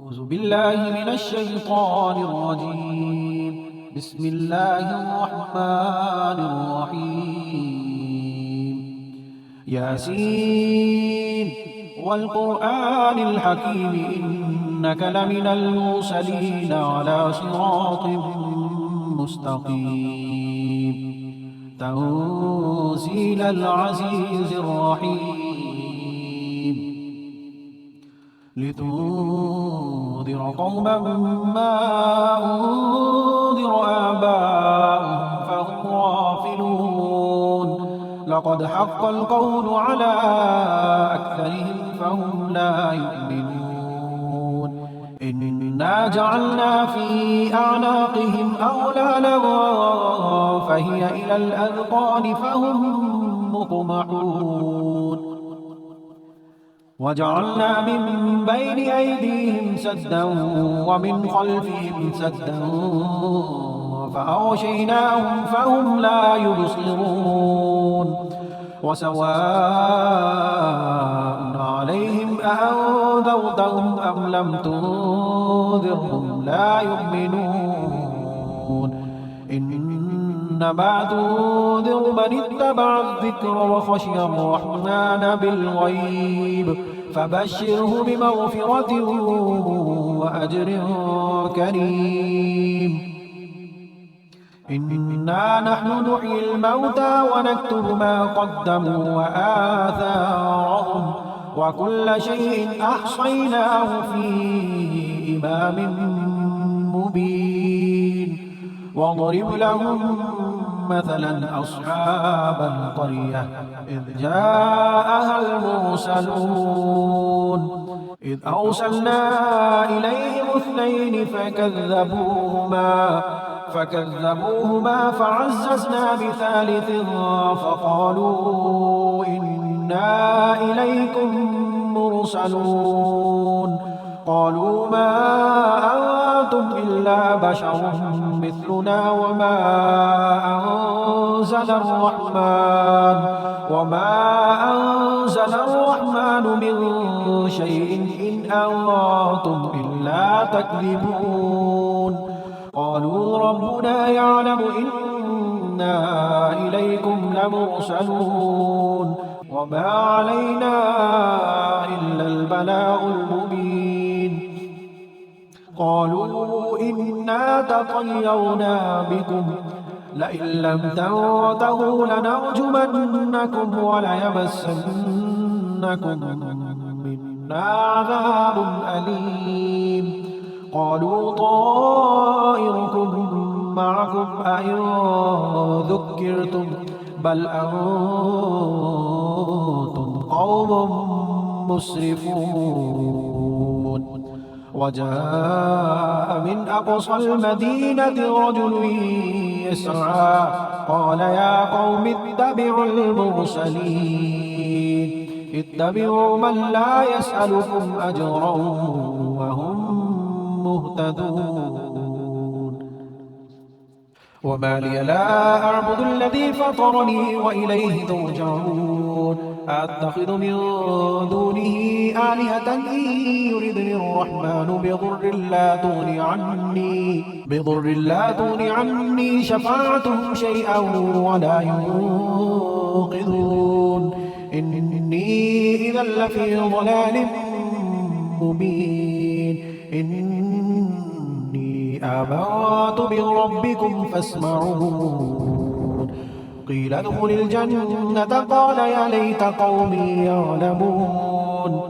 أعوذ بالله من الشيطان الرجيم. بسم الله الرحمن الرحيم. ياسين والقرآن الحكيم إنك لمن المرسلين على صراط مستقيم. تنزيل العزيز الرحيم. لتنذر قوما ما أنذر آباؤهم فهم غافلون. لقد حق القول على أكثرهم فهم لا يؤمنون. إنا جعلنا في أعناقهم أغلالا فهي إلى الأذقان فهم مطمحون. وجعلنا من بين أيديهم سدا ومن خلفهم سدا فأغشيناهم فهم لا يبصرون. وسواء عليهم أأنذرتهم أم لم تنذرهم لا يؤمنون. إنما تنذر من اتبع الذكر وخشي الرحمن بالغيب فبشره بمغفرة وأجر كريم. إنا نحن نحيي الموتى ونكتب ما قدموا وآثارهم وكل شيء أحصيناه في إمام مبين. واضرب لهم مثلا أصحاب القرية إذ جاءها المرسلون إذ أرسلنا إليهم اثنين فكذبوهما فعززنا بثالث فقالوا إنا إليكم مرسلون. قالوا ما أنتم إلا بشر مثلنا وما أنزل الرحمن من شيء إن أنتم إلا تكذبون. قالوا ربنا يعلم إنا إليكم لمرسلون وما علينا إلا البلاغ المبين. قالوا إنا تطيرنا بكم لئن لم تنتهوا لنرجمنكم وليمسنكم منا عذاب أليم. قالوا طائركم معكم أئن ذكرتم بل أنتم قوم مسرفون. وجاء من أقصى المدينة رجل يسعى قال يا قوم اتبعوا المرسلين اتبعوا من لا يسألكم أجرا وهم مهتدون. وما لي لا أعبد الذي فطرني وإليه ترجعون. أتخذ من دونه آلهة إن يردني الرحمن بضر لا تغن عني شفاعتهم شيئا ولا ينقذون. إني إذا لفي ضلال مبين. إني آمنت بربكم فاسمعون. قيل ادخل الجنة قال يا ليت قومي يعلمون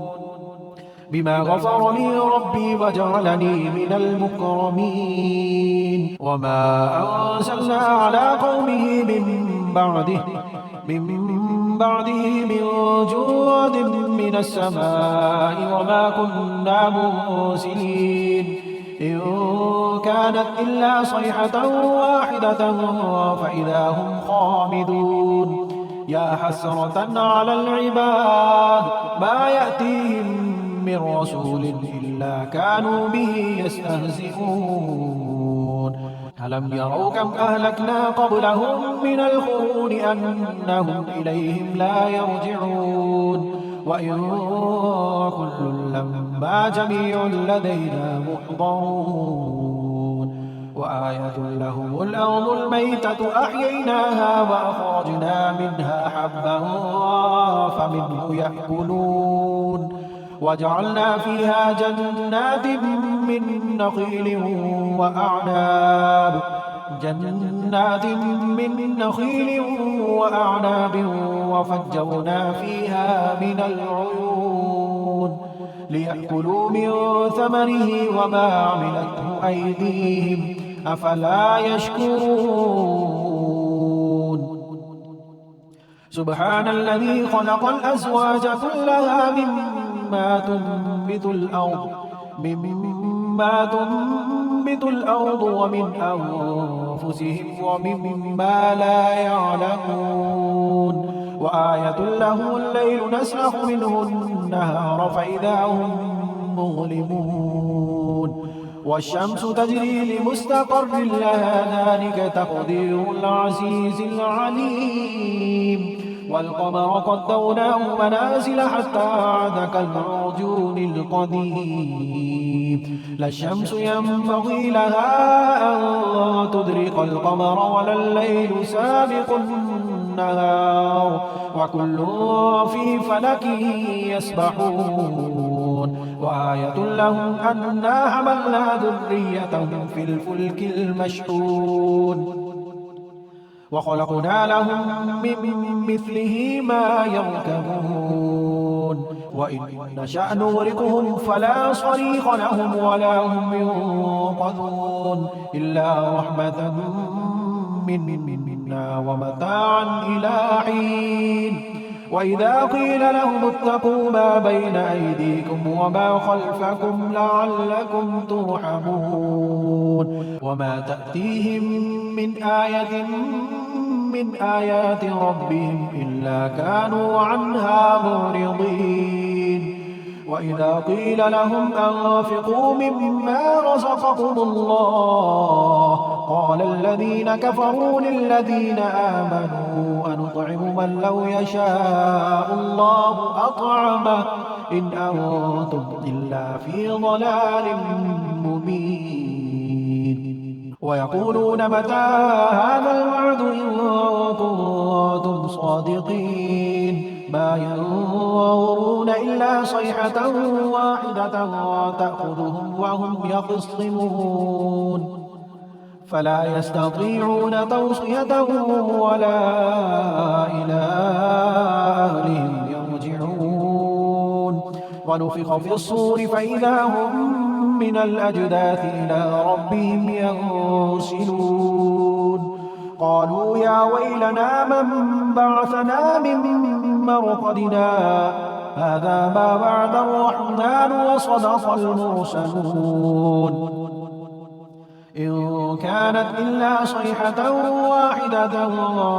بما غفر لي ربي وجعلني من المكرمين. وما أرسلنا على قومه من بعده من جود من السماء وما كنا مرسلين إن كانت إلا صيحة واحدة فإذا هم خامدون. يا حسرة على العباد ما يأتيهم من رسول إلا كانوا به يستهزئون. ألم يروا كم أهلكنا قبلهم من القرون أنهم إليهم لا يرجعون. وإن كل لما جميع لدينا محضرون وآية لهم الأرض الميتة أحييناها وأخرجنا منها حبا فمنه يأكلون وجعلنا فيها جنات من نخيل وأعناب وفجرنا فيها من العيون ليأكلوا من ثمره وما عملته أيديهم أفلا يشكرون سبحان الذي خلق الأزواج كلها مما تنبت الأرض ومن أنفسهم ومما لا يعلمون وآية له الليل نسلخ منه النهار فإذا هم مظلمون والشمس تجري لمستقر لها ذلك تقدير العزيز العليم والقمر قدرناه منازل حتى عاد كالعرجون القديم لا الشمس ينبغي لها أن تدرك القمر ولا الليل سابق النهار وكل في فلك يسبحون وآية لهم أنا حملنا ذريتهم في الفلك المشحون وخلقنا لهم من مثله ما يركبون وإن نشأ نغرقهم فلا صريخ لهم ولا هم ينقذون إلا رحمة منا ومتاعا إلى حين وإذا قيل لهم اتقوا ما بين أيديكم وما خلفكم لعلكم ترحمون وما تأتيهم من آيات ربهم إلا كانوا عنها معرضين وإذا قيل لهم أنفقوا مما رزقكم الله قال الذين كفروا للذين آمنوا أنطعم من لو يشاء الله أطعمه إن أنتم إلا في ضلال مبين ويقولون متى هذا الوعد إن كنتم صادقين ما ينظرون إلا صيحة واحدة تأخذهم وهم يخصمون فلا يستطيعون توصية ولا إلى أهلهم يرجعون ونفخ في الصور فإذا هم من الأجداث إلى ربهم ينسلون قالوا يا ويلنا من بعثنا من مرقدنا هذا ما وعد الرحمن وصدق المرسلون إن كانت إلا صيحة واحدة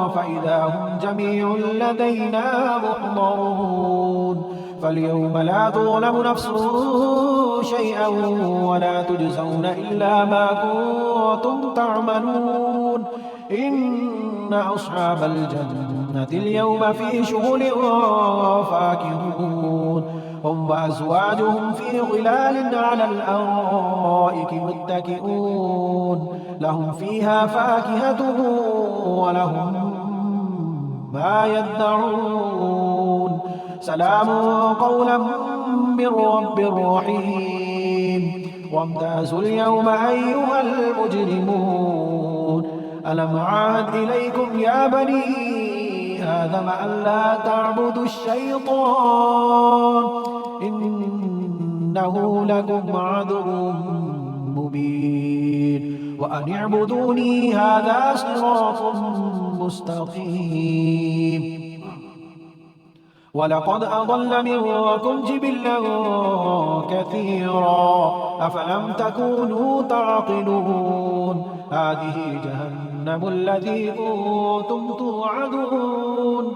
فإذا هم جميع لدينا محضرون فاليوم لا تظلم نفس شيئا ولا تجزون إلا ما كنتم تعملون إن أصحاب الجنة اليوم في شغل فاكهون هم وأزواجهم في ظلال على الأرائك متكئون لهم فيها فاكهة ولهم ما يدعون سلام قولا من رب رحيم وامتازوا اليوم أيها المجرمون ألم عاهد إليكم يا بني آدم ألا تعبدوا الشيطان إنه لكم عدو مبين وأن اعبدوني هذا صراط مستقيم ولقد أضل منكم جبلا كثيرا أفلم تكونوا تعقلون هذه جهنم التي كنتم توعدون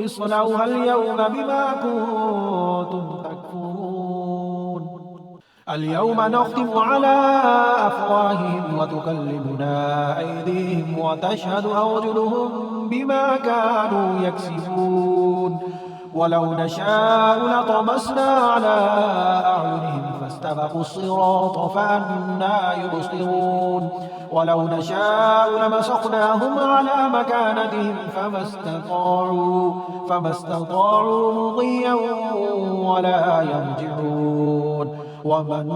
اصلوها اليوم بما كنتم تكفرون اليوم نختم على أفواههم وتكلمنا أيديهم وتشهد أرجلهم بما كانوا يكسبون ولو نشاء لطمسنا على أعينهم فاستبقوا الصراط فأنى يبصرون ولو نشاء لمسخناهم على مكانتهم فما استطاعوا مضيا ولا يرجعون ومن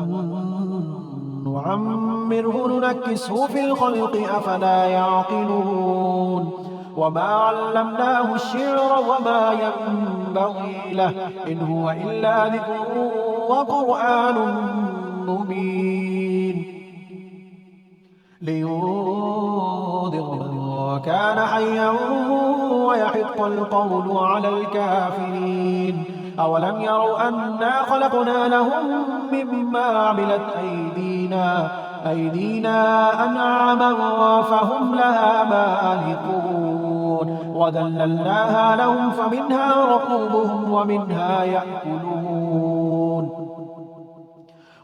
نعمره ننكسه في الخلق أفلا يعقلون وما علمناه الشعر وما ينبغي له إن هو إلا ذكر وقرآن مبين لينذر من كان حيا ويحق القول على الكافرين أولم يروا أنا خلقنا لهم مما عملت أيدينا أنعاما فهم لها مالكون وذللناها لهم فمنها ركوبهم ومنها يأكلون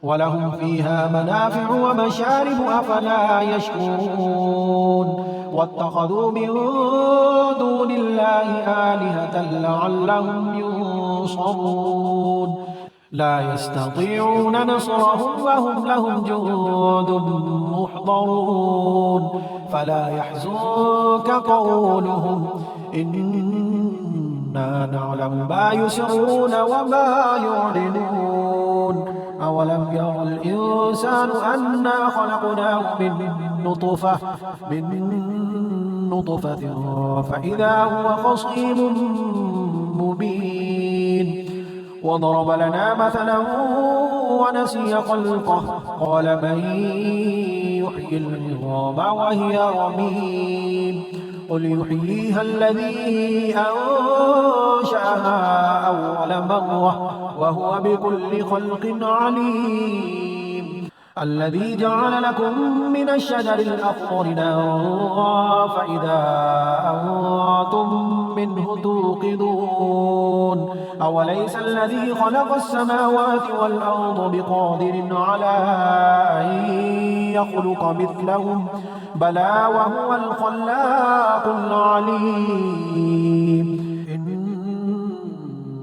ولهم فيها منافع ومشارب أفلا يشكرون واتخذوا من دون الله آلهة لعلهم ينصرون لا يستطيعون نصرهم وهم لهم جند محضرون فلا يحزنك قولهم إنا نعلم ما يسرون وما يعلنون أولم يرى الإنسان أنا خلقناه من نطفة فإذا هو خصيم مبين وضرب لنا مثلا ونسي خلقه قال من يحيي العظام وهي رميم قل يحييها الذي أنشأها أول مرة وهو بكل خلق عليم الذي جعل لكم من الشجر الأخضر نارا فإذا أنتم منه توقدون أوليس الذي خلق السماوات والأرض بقادر على أن يخلق مثلهم بلى وهو الخلاق العليم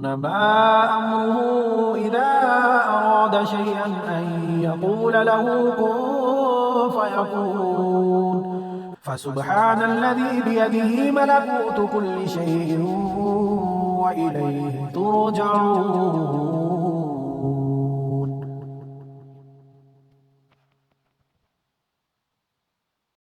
إنما أمره إذا أراد شيئا أن يقول له كن فيكون فسبحان الذي بيده ملكوت كل شيء وإليه ترجعون